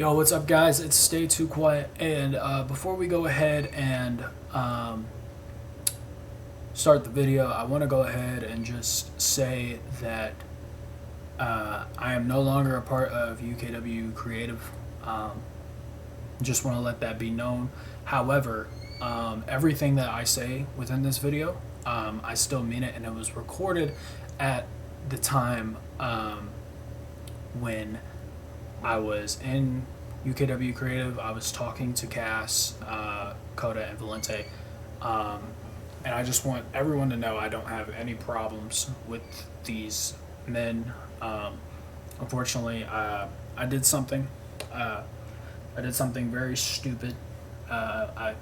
Yo, what's up, guys? It's Stay Too Quiet. And before we go ahead and start the video, I want to go ahead and just say that I am no longer a part of UKW Creative. Just want to let that be known. However, everything that I say within this video, I still mean it, and it was recorded at the time when I was in UKW Creative. I was talking to Cass, Coda, and Valente. And I just want everyone to know I don't have any problems with these men. Unfortunately, I did something. I did something very stupid. I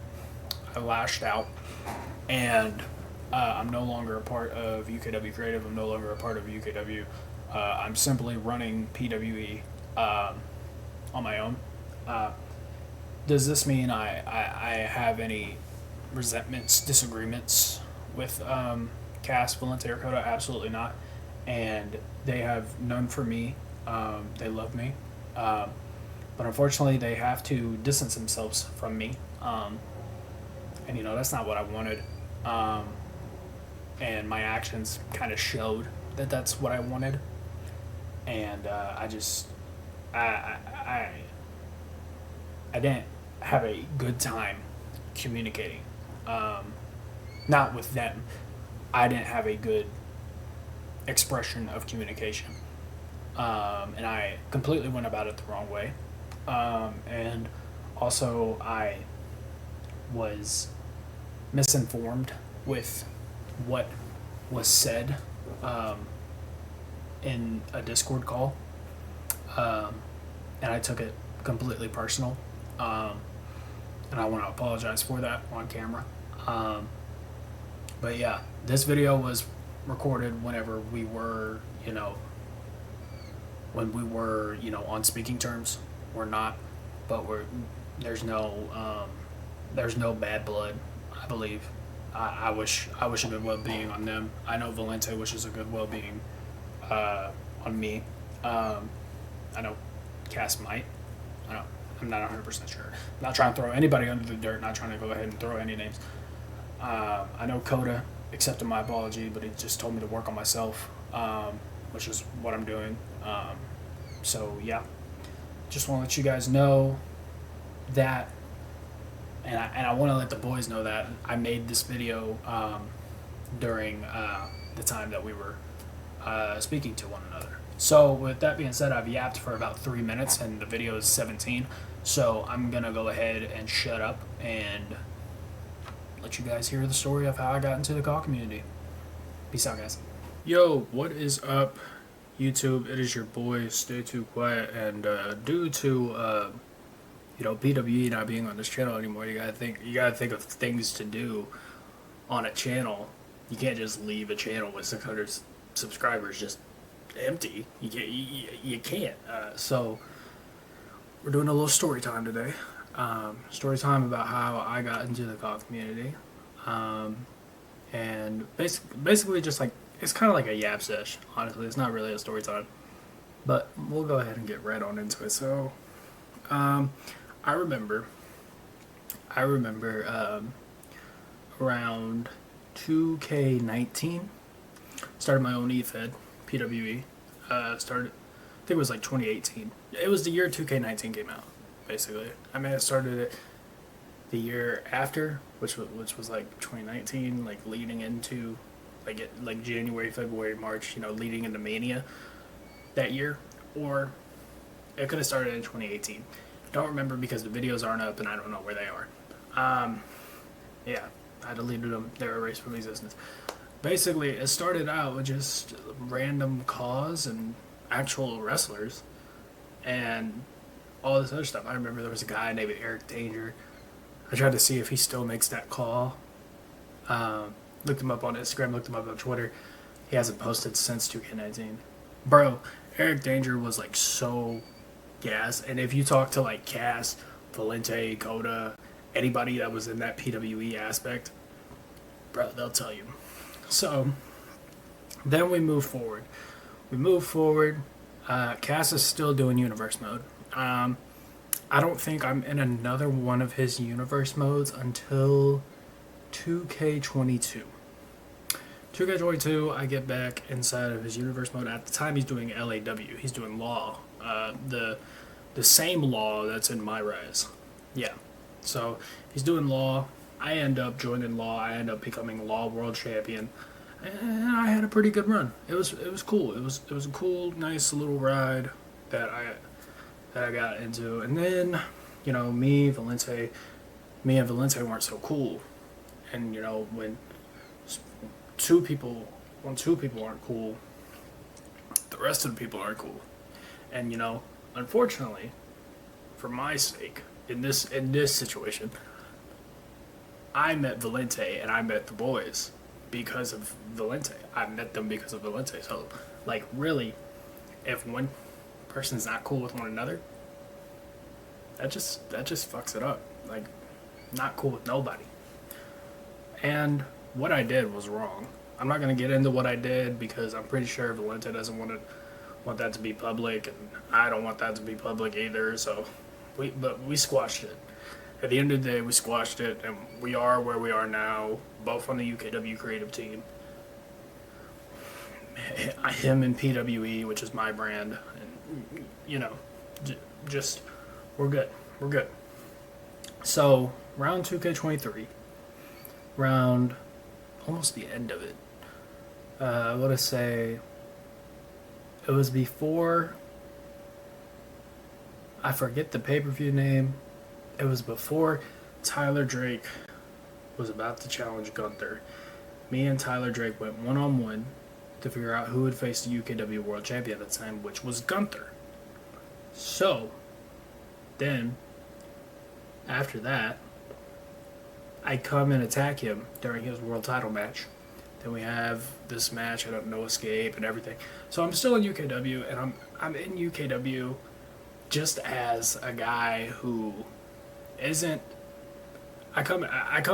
lashed out, and I'm no longer a part of UKW Creative. I'm no longer a part of UKW. I'm simply running PWE on my own. Does this mean I have any resentments, disagreements with Cass, Valente, or Coda? Absolutely not. And they have none for me. They love me. But unfortunately, they have to distance themselves from me. And, you know, that's not what I wanted. And my actions kind of showed that that's what I wanted. And I didn't have a good time communicating. Not with them. I didn't have a good expression of communication. And I completely went about it the wrong way. And also, I was misinformed with what was said in a Discord call. And I took it completely personal. And I want to apologize for that on camera. But yeah, this video was recorded whenever we were, on speaking terms. We're not, but there's no bad blood, I believe. I wish a good well-being on them. I know Valente wishes a good well-being on me. I know Cass might. I'm not 100% sure. I'm not trying to throw anybody under the dirt, not trying to go ahead and throw any names. I know Coda accepted my apology, but he just told me to work on myself, which is what I'm doing. So, yeah. Just want to let you guys know that, and I want to let the boys know that I made this video during the time that we were speaking to one another. So with that being said, I've yapped for about 3 minutes and the video is 17. So I'm going to go ahead and shut up and let you guys hear the story of how I got into the CAW community. Peace out, guys. Yo, what is up, YouTube? It is your boy, Stay Too Quiet. And due to, PWE not being on this channel anymore, you gotta think of things to do on a channel. You can't just leave a channel with 600 subscribers just empty. You can't. So we're doing a little story time today. Story time about how I got into the CAW community. And basically just like, it's kind of like a yap sesh, honestly. It's not really a story time, but we'll go ahead and get right on into it. So I remember around 2K19, started my own eFed, PWE. Started, I think it was like 2018. It was the year 2K19 came out, basically. I mean, I started it the year after, which was like 2019, like leading into like January, February, March, leading into Mania that year, or it could have started in 2018. Don't remember because the videos aren't up and I don't know where they are. Yeah, I deleted them. They're erased from existence. Basically, it started out with just random CAWs and actual wrestlers and all this other stuff. I remember there was a guy named Eric Danger. I tried to see if he still makes that CAW. Looked him up on Instagram, looked him up on Twitter. He hasn't posted since 2K19. Bro, Eric Danger was like so gas. And if you talk to like Cass, Valente, Coda, anybody that was in that PWE aspect, bro, they'll tell you. So then we move forward. Cass is still doing universe mode. I don't think I'm in another one of his universe modes until 2K22. 2K22, I get back inside of his universe mode. At the time, he's doing LAW. He's doing Law. The same Law that's in My Rise. Yeah. So he's doing Law. I end up joining Law. I end up becoming Law World Champion, and I had a pretty good run. It was cool. It was a cool, nice little ride that I got into. And then, me and Valente weren't so cool. And when two people aren't cool, the rest of the people aren't cool. And unfortunately, for my sake, in this situation, I met Valente and I met the boys because of Valente. I met them because of Valente. So, like, really, if one person's not cool with one another, that just fucks it up. Like, not cool with nobody. And what I did was wrong. I'm not gonna get into what I did because I'm pretty sure Valente doesn't want that to be public, and I don't want that to be public either. So, we squashed it. At the end of the day, we squashed it, and we are where we are now, both on the UKW creative team. Him and PWE, which is my brand, and just we're good. We're good. So round 2K23, round almost the end of it. I want to say it was before. I forget the pay-per-view name. It was before Tyler Drake was about to challenge Gunther. Me and Tyler Drake went one-on-one to figure out who would face the UKW World Champion at the time, which was Gunther. So, then, after that, I come and attack him during his world title match. Then we have this match at No Escape and everything. So I'm still in UKW, and I'm in UKW just as a guy who isn't. I come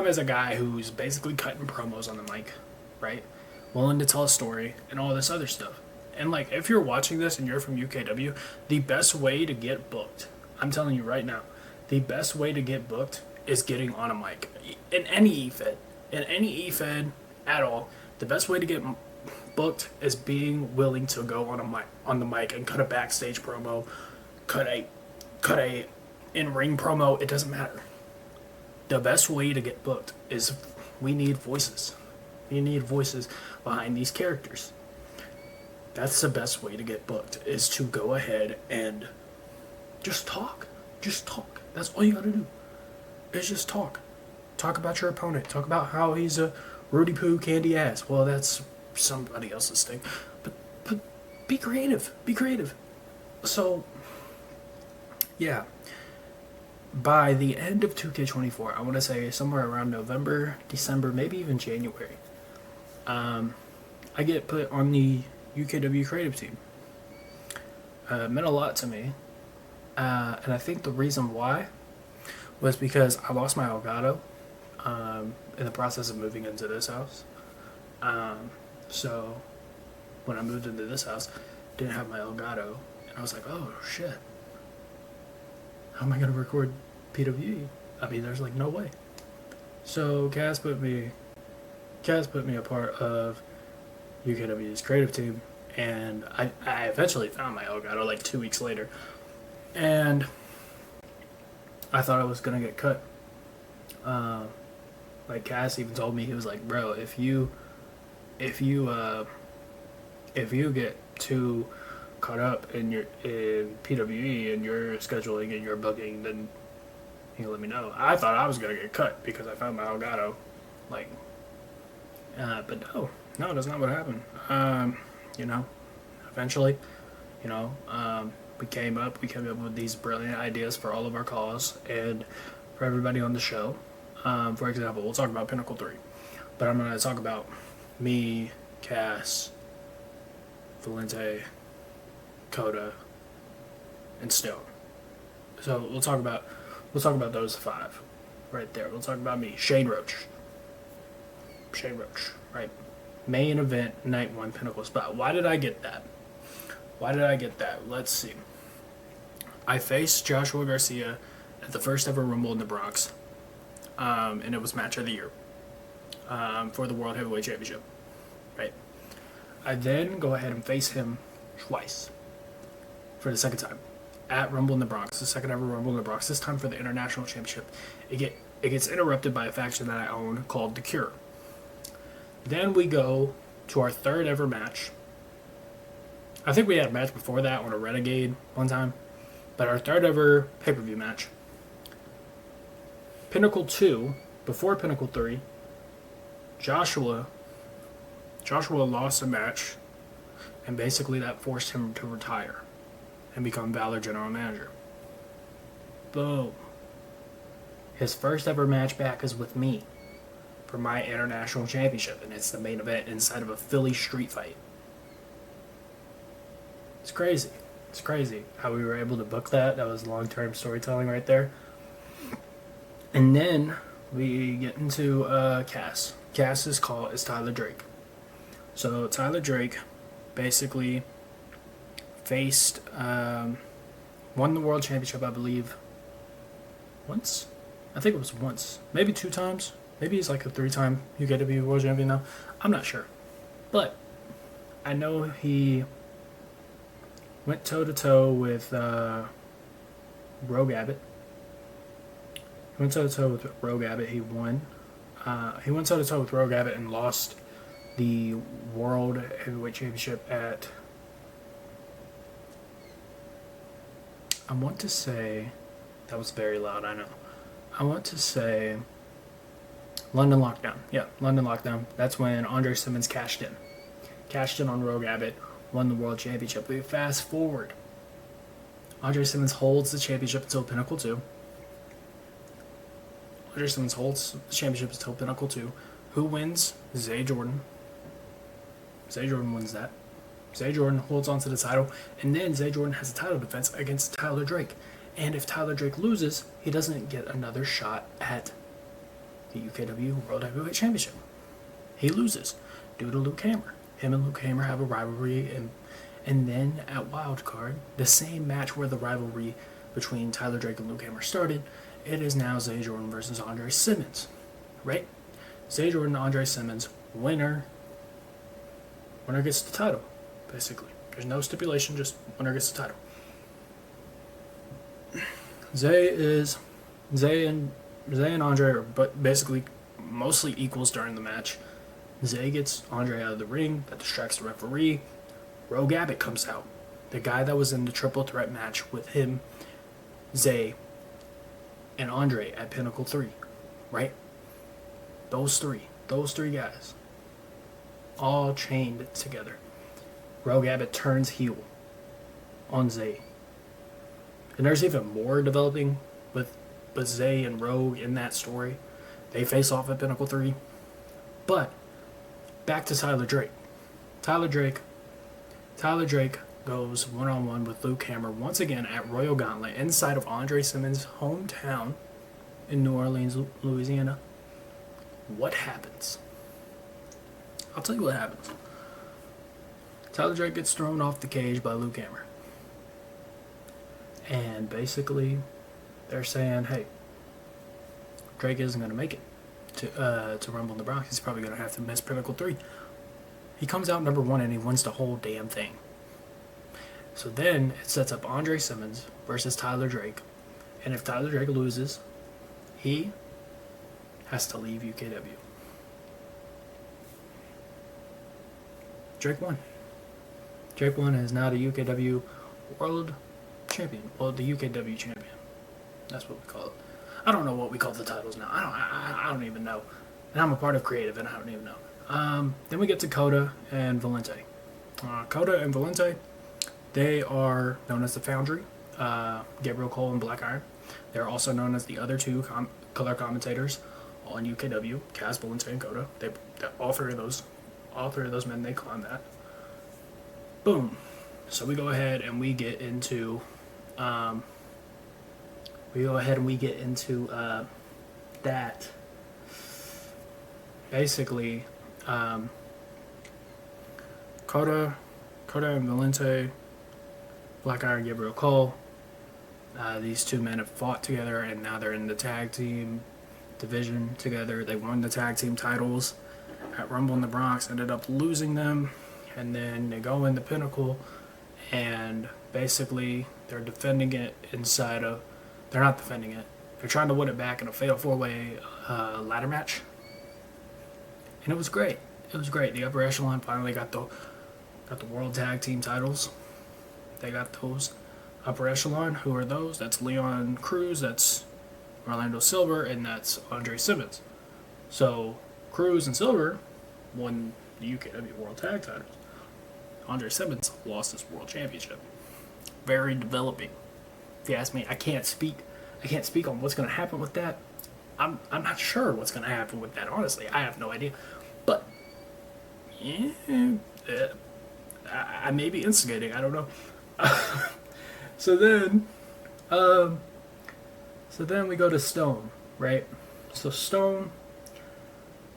as a guy who's basically cutting promos on the mic, right? Willing to tell a story and all this other stuff. And like, if you're watching this and you're from UKW, the best way to get booked, I'm telling you right now, the best way to get booked is getting on a mic. In any EFED at all, the best way to get booked is being willing to go on the mic and cut a backstage promo, cut a in-ring promo. It doesn't matter. The best way to get booked is we need voices. We need voices behind these characters. That's the best way to get booked, is to go ahead and just talk. Just talk. That's all you gotta do. Is just talk. Talk about your opponent. Talk about how he's a Rudy Poo candy ass. Well, that's somebody else's thing. But be creative. Be creative. So, yeah. By the end of 2K24, I want to say somewhere around November, December, maybe even January, I get put on the UKW creative team. It meant a lot to me. And I think the reason why was because I lost my Elgato in the process of moving into this house. So when I moved into this house, didn't have my Elgato, and I was like, oh shit, how am I going to record PWE? I mean, there's like no way. So Kaz put me a part of UKW's creative team, and I eventually found my Elgato like 2 weeks later, and I thought I was gonna get cut. Like Cass even told me, he was like, bro, if you get too caught up in PWE and your scheduling and your booking, then you let me know. I thought I was gonna get cut because I found my Elgato, like, but no, that's not what happened. Eventually, we came up with these brilliant ideas for all of our calls and for everybody on the show. For example, we'll talk about Pinnacle 3, but I'm gonna talk about me, Cass, Valente, Coda, and Stone. So we'll talk about those 5 right there. We'll talk about me, Shane Roach, right? Main event, night 1, Pinnacle spot. Why did I get that? Let's see. I faced Joshua Garcia at the first ever Rumble in the Bronx, and it was match of the year for the World Heavyweight Championship. Right. I then go ahead and face him twice for the second time at Rumble in the Bronx, the second ever Rumble in the Bronx. This time for the International Championship. It gets interrupted by a faction that I own called The Cure. Then we go to our third ever match. I think we had a match before that on a Renegade one time, but our third ever pay-per-view match. Pinnacle 2, before Pinnacle 3, Joshua lost a match, and basically that forced him to retire and become Valor General Manager. Boom. His first ever match back is with me for my International Championship, and it's the main event inside of a Philly street fight. It's crazy. It's crazy how we were able to book that. That was long-term storytelling right there. And then we get into Cass. Cass's call is Tyler Drake. So Tyler Drake basically faced, won the World Championship, I believe, once? I think it was once. Maybe 2 times. Maybe he's like a 3-time UKW World Champion now. I'm not sure. But I know he went toe-to-toe with Rogue Abbott. He went toe-to-toe with Rogue Abbott. He won. He went toe-to-toe with Rogue Abbott and lost the World Heavyweight Championship at, I want to say, that was very loud, I know. I want to say London Lockdown. Yeah, London Lockdown. That's when Andre Simmons cashed in. Cashed in on Rogue Abbott, won the World Championship. We fast forward. Andre Simmons holds the championship until Pinnacle 2. Andre Simmons holds the championship until Pinnacle 2. Who wins? Zay Jordan. Zay Jordan wins that. Zay Jordan holds on to the title, and then Zay Jordan has a title defense against Tyler Drake. And if Tyler Drake loses, he doesn't get another shot at the UKW World Heavyweight Championship. He loses due to Luke Hammer. Him and Luke Hammer have a rivalry, and then at Wild Card, the same match where the rivalry between Tyler Drake and Luke Hammer started, it is now Zay Jordan versus Andre Simmons, right? Zay Jordan, Andre Simmons, winner gets the title, basically. There's no stipulation, just winner gets the title. Zay and Andre are basically mostly equals during the match. Zay gets Andre out of the ring, that distracts the referee. Rogue Abbott comes out, the guy that was in the triple threat match with him, Zay, and Andre at Pinnacle 3, right? Those three guys, all chained together. Rogue Abbott turns heel on Zay. And there's even more developing with Zay and Rogue in that story. They face off at Pinnacle 3. But back to Tyler Drake. Tyler Drake goes one-on-one with Luke Hammer once again at Royal Gauntlet inside of Andre Simmons' hometown in New Orleans, Louisiana. What happens? I'll tell you what happens. Tyler Drake gets thrown off the cage by Luke Hammer. And basically, they're saying, hey, Drake isn't going to make it to Rumble in the Bronx. He's probably going to have to miss Pinnacle 3. He comes out number 1 and he wins the whole damn thing. So then it sets up Andre Simmons versus Tyler Drake. And if Tyler Drake loses, he has to leave UKW. Drake won. Drake won and is now the UKW World Champion. Well, the UKW Champion. That's what we call it. I don't know what we call the titles now. I don't even know. And I'm a part of creative and I don't even know. Then we get to Coda and Valente. Coda and Valente, they are known as the Foundry. Gabriel Cole and Black Iron. They're also known as the other two color commentators on UKW, Kaz, Valente, and Coda. All three of those men, they climb that. Boom. So we go ahead and we get into that. Basically, Coda and Valente, Black Iron, Gabriel Cole, These two men have fought together, and now they're in the tag team division together. They won the tag team titles at Rumble in the Bronx, ended up losing them, and then they go in the Pinnacle, and basically they're defending it inside of. They're not defending it. They're trying to win it back in a fatal 4-way ladder match, and it was great. It was great. The Upper Echelon finally got the World Tag Team titles. They got those. Upper Echelon, who are those? That's Leon Cruz, that's Orlando Silver, and that's Andre Simmons. So Cruz and Silver won the UKW World Tag titles. Andre Simmons lost his World Championship. Very developing. If you ask me, I can't speak on what's going to happen with that. I'm not sure what's going to happen with that, honestly. I have no idea. But, yeah, I may be instigating. I don't know. So then we go to Stone, right? So Stone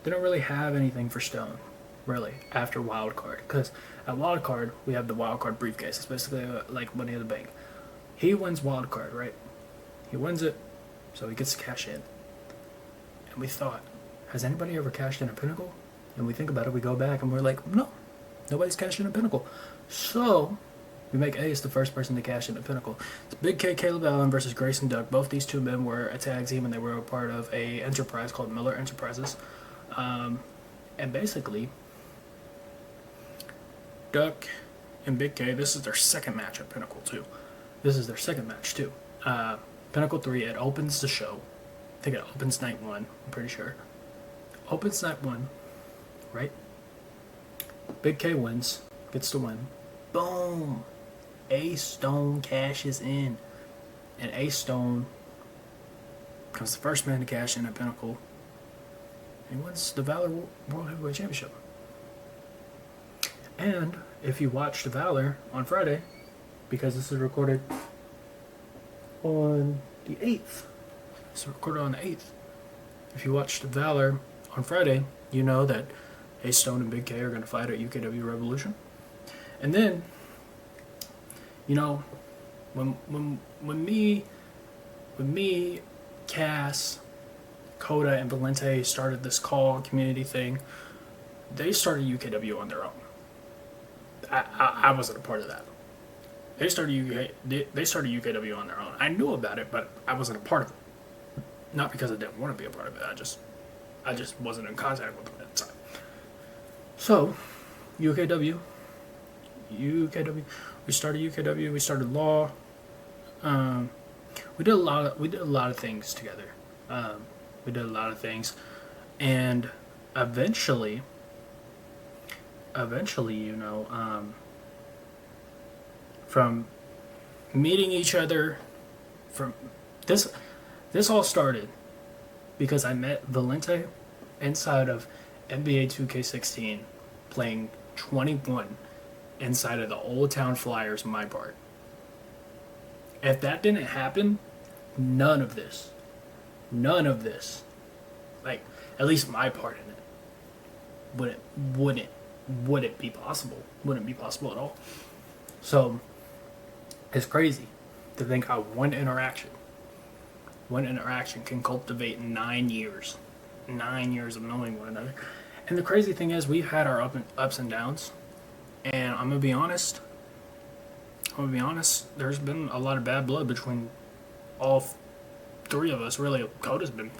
didn't really have anything for Stone, really, after Wildcard. Because at Wildcard, we have the Wildcard briefcase. It's basically like Money in the Bank. He wins Wildcard, right? He wins it, so he gets to cash in. And we thought, has anybody ever cashed in a Pinnacle? And we think about it, we go back, and we're like, no, nobody's cashed in a Pinnacle. So we make Ace the first person to cash in a Pinnacle. It's Big K, Caleb Allen versus Grayson Duck. Both these two men were a tag team, and they were a part of a enterprise called Miller Enterprises. And basically, Duck and Big K, this is their second match at Pinnacle 2. This is their second match, too. Pinnacle 3, it opens the show. I think it opens night 1, I'm pretty sure. Opens night 1, right? Big K wins, gets the win. Boom! Ace Stone cashes in. And Ace Stone becomes the first man to cash in at Pinnacle. And he wins the Valor World Heavyweight Championship. And if you watch the Valor on Friday, because this is recorded on the 8th. It's recorded on the 8th. If you watch the Valor on Friday, you know that Ace Stone and Big K are going to fight at UKW Revolution. And then, you know, when me, Cass, Coda, and Valente started this CAW community thing, they started UKW on their own. I wasn't a part of that. They started UKW on their own. I knew about it, but I wasn't a part of it. Not because I didn't want to be a part of it. I just wasn't in contact with them at the time. So, UKW. We started UKW. We started Law. We did a lot of things together. We did a lot of things, and eventually, you know, from meeting each other, from this all started because I met Valente inside of NBA 2K16 playing 21 inside of the Old Town Flyers, my part. If that didn't happen, none of this, like, at least my part in it, wouldn't be possible. Wouldn't be possible at all. So, it's crazy to think how one interaction can cultivate 9 years. 9 years of knowing one another. And the crazy thing is, we've had our ups and downs. And I'm going to be honest, there's been a lot of bad blood between all three of us. Really, Coda's been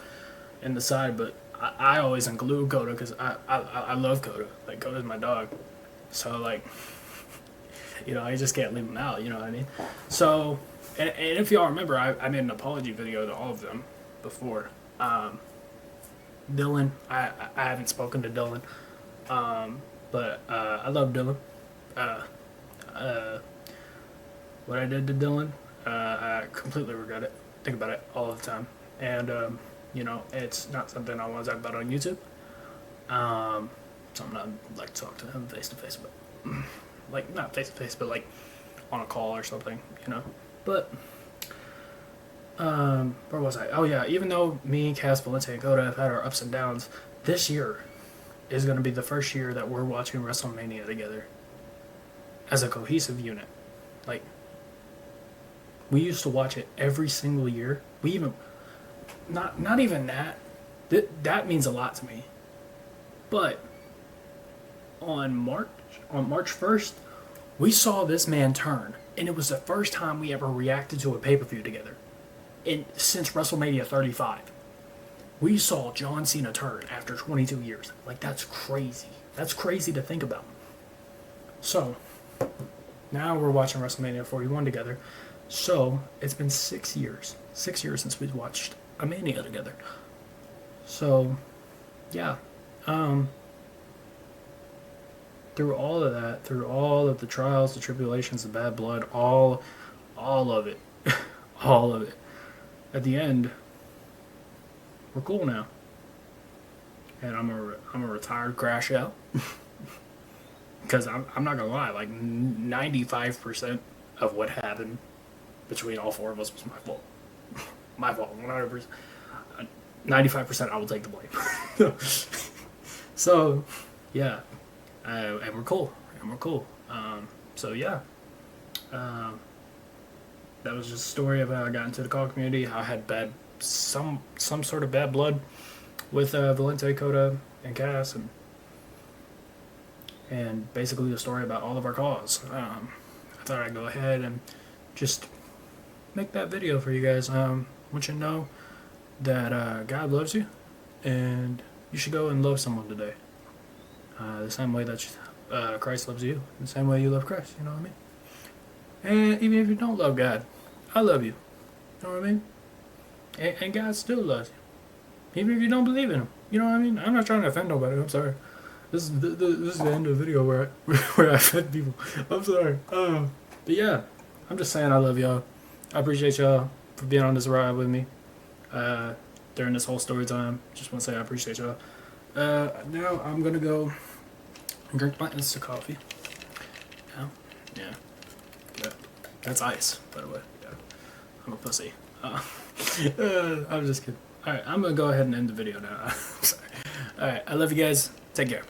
in the side, but I always include Coda because I love Coda. Like, Coda's my dog. So, like, you know, I just can't leave him out, you know what I mean? So, and if y'all remember, I made an apology video to all of them before. Dylan, I haven't spoken to Dylan, but I love Dylan. What I did to Dylan, I completely regret it. Think about it all the time. And, you know, it's not something I want to talk about on YouTube. Something I'd like to talk to him face to face, but like, not face to face, but like on a call or something, you know. But where was I? Oh yeah, even though me, Cass, Valente, and Coda have had our ups and downs, this year is going to be the first year that we're watching WrestleMania together as a cohesive unit. Like, We used to watch it every single year. We even, not even that. That means a lot to me. But on March 1st, we saw this man turn, and it was the first time we ever reacted to a pay-per-view together. Since WrestleMania 35. We saw John Cena turn after 22 years. Like, that's crazy. That's crazy to think about. So, now we're watching WrestleMania 41 together. So, it's been 6 years. 6 years since we've watched a Mania together. So, yeah. Through all of that, through all of the trials, the tribulations, the bad blood, all of it. All of it. At the end, we're cool now. And I'm a retired crash out. Because I'm not gonna lie, like 95% of what happened between all four of us was my fault. My fault, 100%. 95% I will take the blame. So, yeah. And we're cool. So, yeah. That was just a story of how I got into the CAW community, how I had some sort of bad blood with Valente, Coda, and Cass, and basically the story about all of our CAWs. I thought I'd go ahead and just make that video for you guys. I want you to know that God loves you, and you should go and love someone today. The same way that Christ loves you, the same way you love Christ, you know what I mean? And even if you don't love God, I love you. You know what I mean? And God still loves you. Even if you don't believe in Him. You know what I mean? I'm not trying to offend nobody. I'm sorry. This is the end of the video where I offend people. I'm sorry. But yeah, I'm just saying I love y'all. I appreciate y'all for being on this ride with me during this whole story time. Just want to say I appreciate y'all. Now I'm going to go and drink my instant coffee. Yeah. That's ice, by the way. Yeah. I'm a pussy. I'm just kidding. Alright, I'm going to go ahead and end the video now. I'm sorry. Alright, I love you guys. Take care.